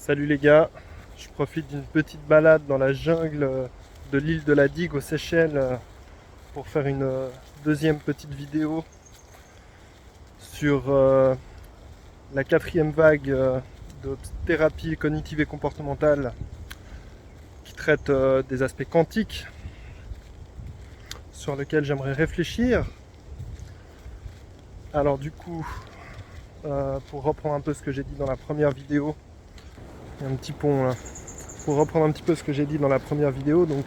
Salut les gars, je profite d'une petite balade dans la jungle de l'île de la Digue aux Seychelles pour faire une deuxième petite vidéo sur la quatrième vague de thérapie cognitive et comportementale qui traite des aspects quantiques sur lesquels j'aimerais réfléchir. Alors du coup, pour reprendre un peu ce que j'ai dit dans la première vidéo, il y a un petit pont là. Pour reprendre un petit peu ce que j'ai dit dans la première vidéo, donc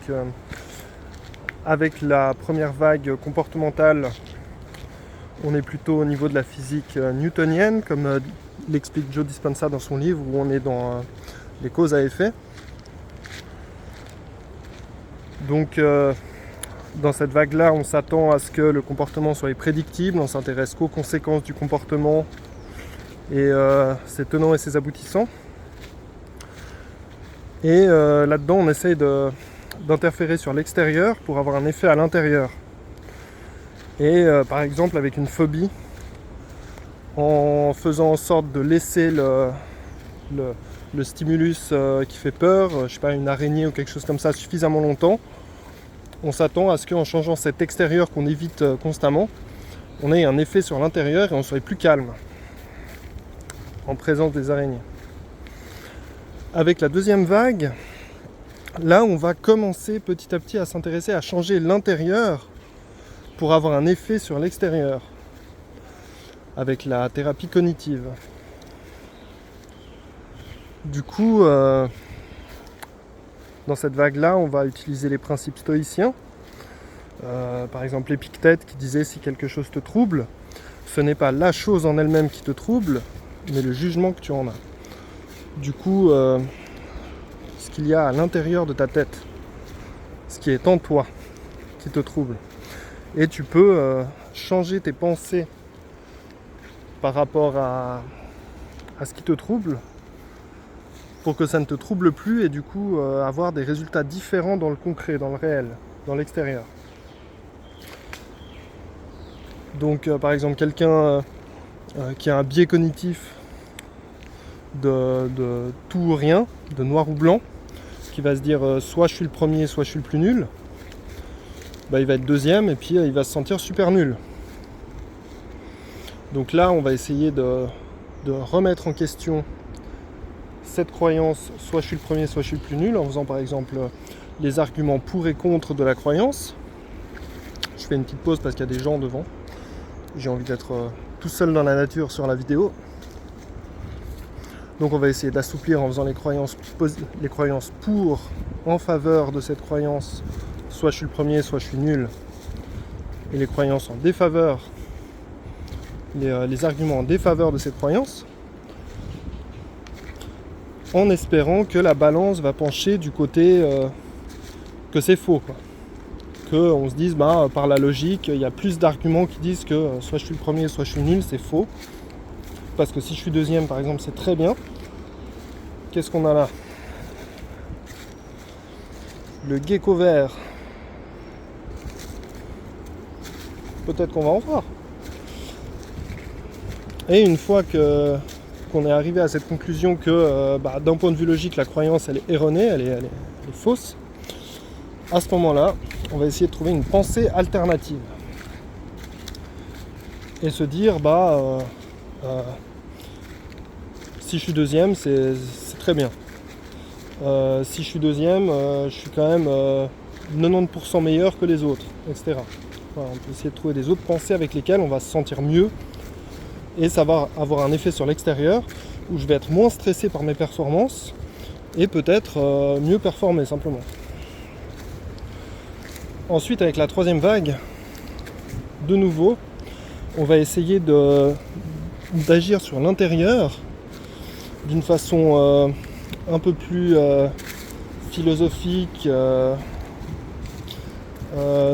avec la première vague comportementale, on est plutôt au niveau de la physique newtonienne, comme l'explique Joe Dispenza dans son livre, où on est dans les causes à effet. Donc dans cette vague-là, on s'attend à ce que le comportement soit prédictible, on s'intéresse qu'aux conséquences du comportement et ses tenants et ses aboutissants. Et là-dedans, on essaye d'interférer sur l'extérieur pour avoir un effet à l'intérieur. Et par exemple, avec une phobie, en faisant en sorte de laisser le stimulus qui fait peur, je sais pas, une araignée ou quelque chose comme ça, suffisamment longtemps, on s'attend à ce qu'en changeant cet extérieur qu'on évite constamment, on ait un effet sur l'intérieur et on soit plus calme en présence des araignées. Avec la deuxième vague, là on va commencer petit à petit à s'intéresser à changer l'intérieur pour avoir un effet sur l'extérieur avec la thérapie cognitive. Du coup, dans cette vague-là, on va utiliser les principes stoïciens. Par exemple, Épictète qui disait si quelque chose te trouble, ce n'est pas la chose en elle-même qui te trouble, mais le jugement que tu en as. Du coup, ce qu'il y a à l'intérieur de ta tête, ce qui est en toi, qui te trouble. Et tu peux changer tes pensées par rapport à ce qui te trouble, pour que ça ne te trouble plus et du coup avoir des résultats différents dans le concret, dans le réel, dans l'extérieur. Donc par exemple, quelqu'un qui a un biais cognitif de tout ou rien, de noir ou blanc, qui va se dire soit je suis le premier, soit je suis le plus nul, bah, il va être deuxième et puis il va se sentir super nul. Donc là, on va essayer de remettre en question cette croyance, soit je suis le premier, soit je suis le plus nul, en faisant par exemple les arguments pour et contre de la croyance. Je fais une petite pause parce qu'il y a des gens devant. J'ai envie d'être tout seul dans la nature sur la vidéo. Donc on va essayer d'assouplir en faisant les croyances pour, en faveur de cette croyance, soit je suis le premier, soit je suis nul. Et les croyances en défaveur, les arguments en défaveur de cette croyance, en espérant que la balance va pencher du côté que c'est faux, quoi. Qu'on se dise, par la logique, il y a plus d'arguments qui disent que soit je suis le premier, soit je suis nul, c'est faux. Parce que si je suis deuxième, par exemple, c'est très bien. Qu'est-ce qu'on a là? Le gecko vert. Peut-être qu'on va en voir. Et une fois qu'on est arrivé à cette conclusion que d'un point de vue logique, la croyance elle est erronée, elle est fausse, à ce moment-là, on va essayer de trouver une pensée alternative. Et se dire, si je suis deuxième, c'est très bien. Si je suis deuxième, je suis quand même 90% meilleur que les autres, etc. Voilà, on peut essayer de trouver des autres pensées avec lesquelles on va se sentir mieux et ça va avoir un effet sur l'extérieur où je vais être moins stressé par mes performances et peut-être mieux performer simplement. Ensuite, avec la troisième vague, de nouveau, on va essayer d'agir sur l'intérieur d'une façon un peu plus philosophique,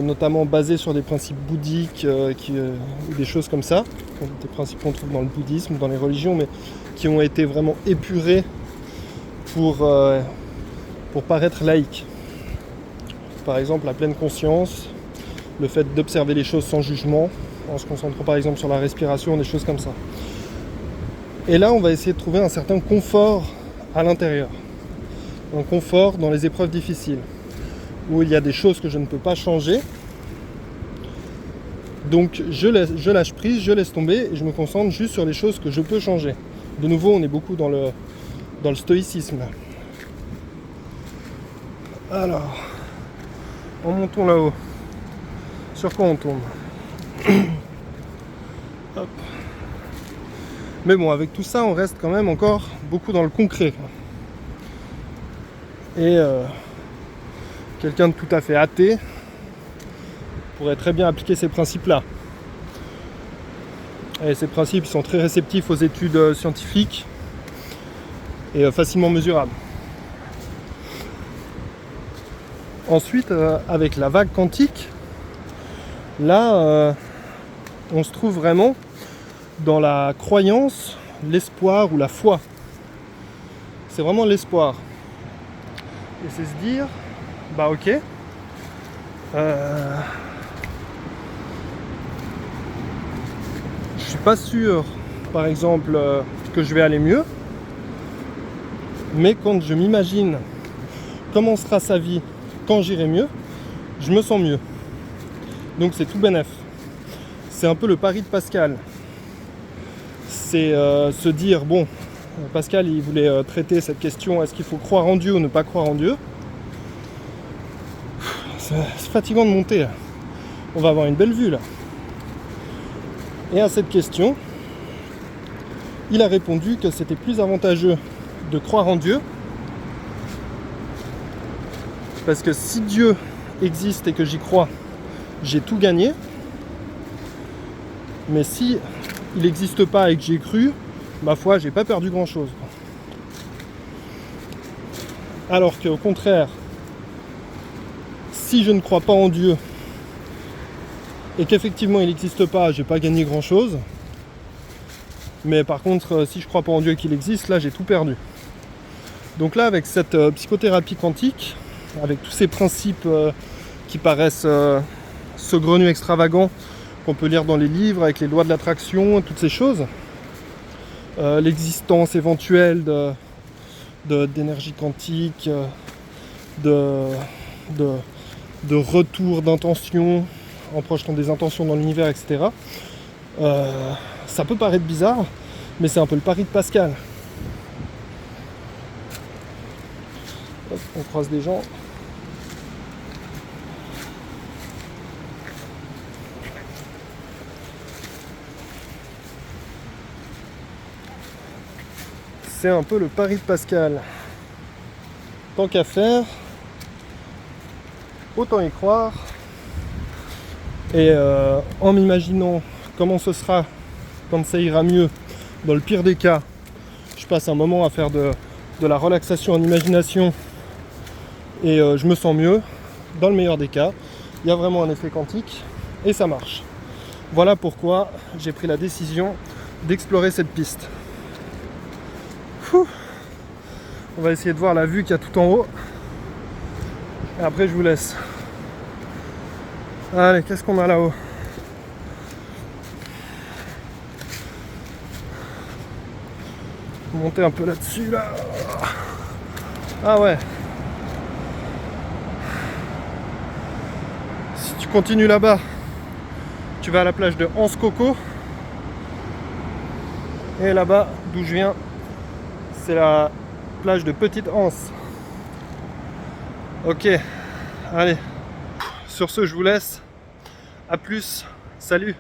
notamment basée sur des principes bouddhiques ou des choses comme ça, des principes qu'on trouve dans le bouddhisme, dans les religions, mais qui ont été vraiment épurés pour paraître laïques. Par exemple, la pleine conscience, le fait d'observer les choses sans jugement, en se concentrant par exemple sur la respiration, des choses comme ça. Et là, on va essayer de trouver un certain confort à l'intérieur. Un confort dans les épreuves difficiles, où il y a des choses que je ne peux pas changer. Donc je lâche prise, je laisse tomber et je me concentre juste sur les choses que je peux changer. De nouveau, on est beaucoup dans le stoïcisme. Alors, en montons là-haut. Sur quoi on tombe? Hop. Mais bon, avec tout ça, on reste quand même encore beaucoup dans le concret. Et quelqu'un de tout à fait athée pourrait très bien appliquer ces principes-là. Et ces principes sont très réceptifs aux études scientifiques et facilement mesurables. Ensuite, avec la vague quantique, là, on se trouve vraiment dans la croyance, l'espoir ou la foi. C'est vraiment l'espoir. Et c'est se dire, bah ok, je suis pas sûr, par exemple, que je vais aller mieux, mais quand je m'imagine comment sera sa vie quand j'irai mieux, je me sens mieux. Donc c'est tout bénef. C'est un peu le pari de Pascal. C'est se dire, bon, Pascal il voulait traiter cette question, est-ce qu'il faut croire en Dieu ou ne pas croire en Dieu? C'est fatigant de monter là. On va avoir une belle vue là. Et à cette question, il a répondu que c'était plus avantageux de croire en Dieu, parce que si Dieu existe et que j'y crois, j'ai tout gagné. Mais si il n'existe pas et que j'y ai cru, ma foi, j'ai pas perdu grand chose. Alors qu'au contraire, si je ne crois pas en Dieu et qu'effectivement il n'existe pas, j'ai pas gagné grand chose. Mais par contre, si je crois pas en Dieu et qu'il existe, là j'ai tout perdu. Donc là, avec cette psychothérapie quantique, avec tous ces principes qui paraissent saugrenus, extravagants, qu'on peut lire dans les livres, avec les lois de l'attraction, toutes ces choses, l'existence éventuelle d'énergie quantique, de retour d'intention, en projetant des intentions dans l'univers, etc. Ça peut paraître bizarre, mais c'est un peu le pari de Pascal. Hop, on croise des gens. C'est un peu le pari de Pascal. Tant qu'à faire, autant y croire. Et en m'imaginant comment ce sera quand ça ira mieux, dans le pire des cas, je passe un moment à faire de la relaxation en imagination et je me sens mieux. Dans le meilleur des cas, il y a vraiment un effet quantique et ça marche. Voilà pourquoi j'ai pris la décision d'explorer cette piste. On va essayer de voir la vue qu'il y a tout en haut. Et après je vous laisse. Allez, qu'est-ce qu'on a là-haut? Monter un peu là-dessus là. Ah ouais. Si tu continues là-bas, tu vas à la plage de Anse Coco. Et là-bas, d'où je viens, c'est la plage de Petite Anse. Ok, allez. Sur ce, je vous laisse. A plus. Salut.